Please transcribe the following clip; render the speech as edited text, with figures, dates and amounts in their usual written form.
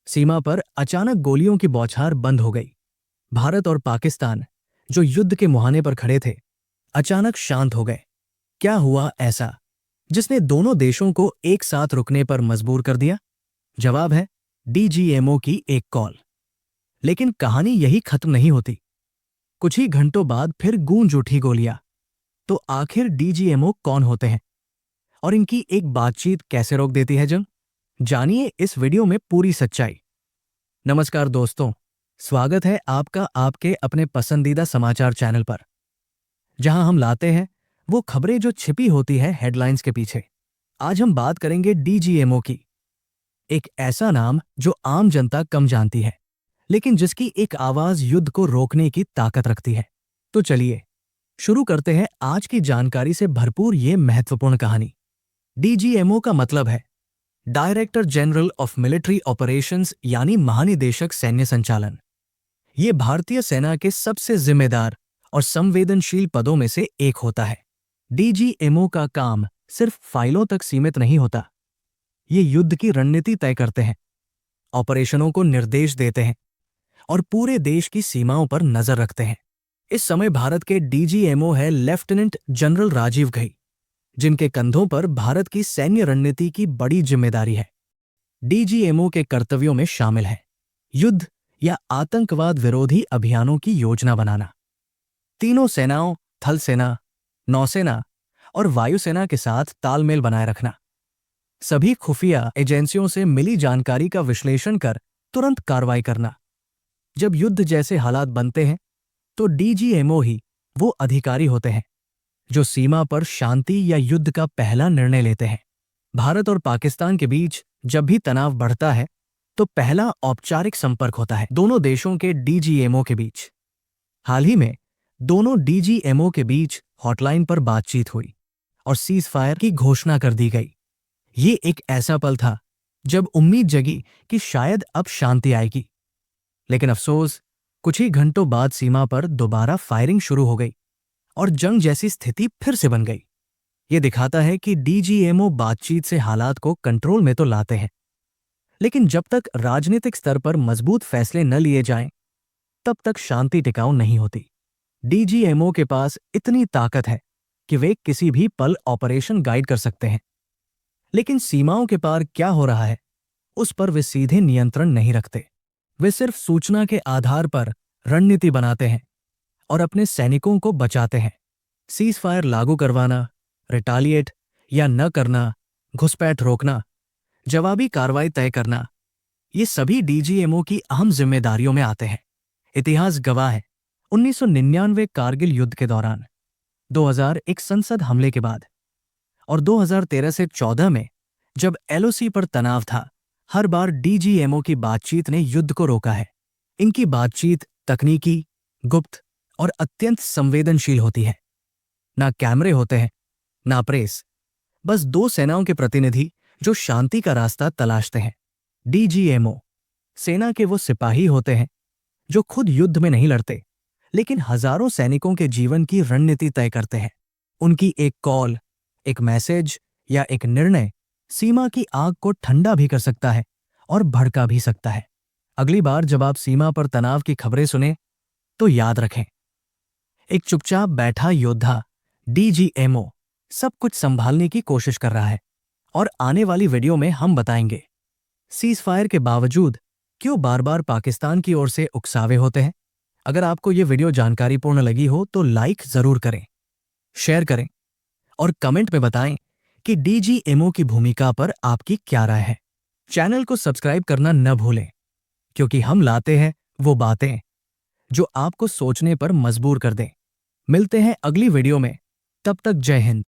सीमा पर अचानक गोलियों की बौछार बंद हो गई। भारत और पाकिस्तान, जो युद्ध के मुहाने पर खड़े थे, अचानक शांत हो गए। क्या हुआ ऐसा जिसने दोनों देशों को एक साथ रुकने पर मजबूर कर दिया? जवाब है डीजीएमओ की एक कॉल। लेकिन कहानी यही खत्म नहीं होती। कुछ ही घंटों बाद फिर गूंज उठी गोलियां। तो आखिर डीजीएमओ कौन होते हैं और इनकी एक बातचीत कैसे रोक देती है जंग? जानिए इस वीडियो में पूरी सच्चाई। नमस्कार दोस्तों, स्वागत है आपका आपके अपने पसंदीदा समाचार चैनल पर, जहां हम लाते हैं वो खबरें जो छिपी होती है हेडलाइंस के पीछे। आज हम बात करेंगे डीजीएमओ की, एक ऐसा नाम जो आम जनता कम जानती है, लेकिन जिसकी एक आवाज युद्ध को रोकने की ताकत रखती है। तो चलिए शुरू करते हैं आज की जानकारी से भरपूर ये महत्वपूर्ण कहानी। डीजीएमओ का मतलब है director general of military operations, यानी महानिदेशक सैन्य संचालन। ये भारतीय सेना के सबसे जिम्मेदार और संवेदनशील पदों में से एक होता है। डीजीएमओ का काम सिर्फ फाइलों तक सीमित नहीं होता। ये युद्ध की रणनीति तय करते हैं, ऑपरेशनों को निर्देश देते हैं और पूरे देश की सीमाओं पर नजर रखते हैं। इस समय भारत के डीजीएमओ है लेफ्टिनेंट जनरल राजीव घई, जिनके कंधों पर भारत की सैन्य रणनीति की बड़ी जिम्मेदारी है। डीजीएमओ के कर्तव्यों में शामिल है युद्ध या आतंकवाद विरोधी अभियानों की योजना बनाना, तीनों सेनाओं थल सेना, नौसेना और वायुसेना के साथ तालमेल बनाए रखना, सभी खुफिया एजेंसियों से मिली जानकारी का विश्लेषण कर तुरंत कार्रवाई करना। जब युद्ध जैसे हालात बनते हैं तो डीजीएमओ ही वो अधिकारी होते हैं जो सीमा पर शांति या युद्ध का पहला निर्णय लेते हैं। भारत और पाकिस्तान के बीच जब भी तनाव बढ़ता है तो पहला औपचारिक संपर्क होता है दोनों देशों के डीजीएमओ के बीच। हाल ही में दोनों डीजीएमओ के बीच हॉटलाइन पर बातचीत हुई और सीज फायर की घोषणा कर दी गई। ये एक ऐसा पल था जब उम्मीद जगी कि शायद अब शांति आएगी। लेकिन अफसोस, कुछ ही घंटों बाद सीमा पर दोबारा फायरिंग शुरू हो गई और जंग जैसी स्थिति फिर से बन गई। ये दिखाता है कि डीजीएमओ बातचीत से हालात को कंट्रोल में तो लाते हैं, लेकिन जब तक राजनीतिक स्तर पर मजबूत फैसले न लिए जाएं, तब तक शांति टिकाऊ नहीं होती। डीजीएमओ के पास इतनी ताकत है कि वे किसी भी पल ऑपरेशन गाइड कर सकते हैं, लेकिन सीमाओं के पार क्या हो रहा है उस पर वे सीधे नियंत्रण नहीं रखते। वे सिर्फ सूचना के आधार पर रणनीति बनाते हैं और अपने सैनिकों को बचाते हैं। सीज फायर लागू करवाना, रिटालिएट या न करना, घुसपैठ रोकना, जवाबी कार्रवाई तय करना, ये सभी डीजीएमओ की अहम जिम्मेदारियों में आते हैं। इतिहास गवाह है, 1999 कारगिल युद्ध के दौरान, 2001 संसद हमले के बाद और 2013 से 14 में जब एलओसी पर तनाव था, हर बार डीजीएमओ की बातचीत ने युद्ध को रोका है। इनकी बातचीत तकनीकी, गुप्त और अत्यंत संवेदनशील होती है। ना कैमरे होते हैं, ना प्रेस, बस दो सेनाओं के प्रतिनिधि जो शांति का रास्ता तलाशते हैं। डीजीएमओ सेना के वो सिपाही होते हैं जो खुद युद्ध में नहीं लड़ते, लेकिन हजारों सैनिकों के जीवन की रणनीति तय करते हैं। उनकी एक कॉल, एक मैसेज या एक निर्णय सीमा की आग को ठंडा भी कर सकता है और भड़का भी सकता है। अगली बार जब आप सीमा पर तनाव की खबरें सुने तो याद रखें, एक चुपचाप बैठा योद्धा डीजीएमओ सब कुछ संभालने की कोशिश कर रहा है। और आने वाली वीडियो में हम बताएंगे सीज फायर के बावजूद क्यों बार बार पाकिस्तान की ओर से उकसावे होते हैं। अगर आपको ये वीडियो जानकारीपूर्ण लगी हो तो लाइक जरूर करें, शेयर करें और कमेंट में बताएं कि डीजीएमओ की भूमिका पर आपकी क्या राय है। चैनल को सब्सक्राइब करना न भूलें, क्योंकि हम लाते हैं वो बातें जो आपको सोचने पर मजबूर कर दें। मिलते हैं अगली वीडियो में, तब तक जय हिंद।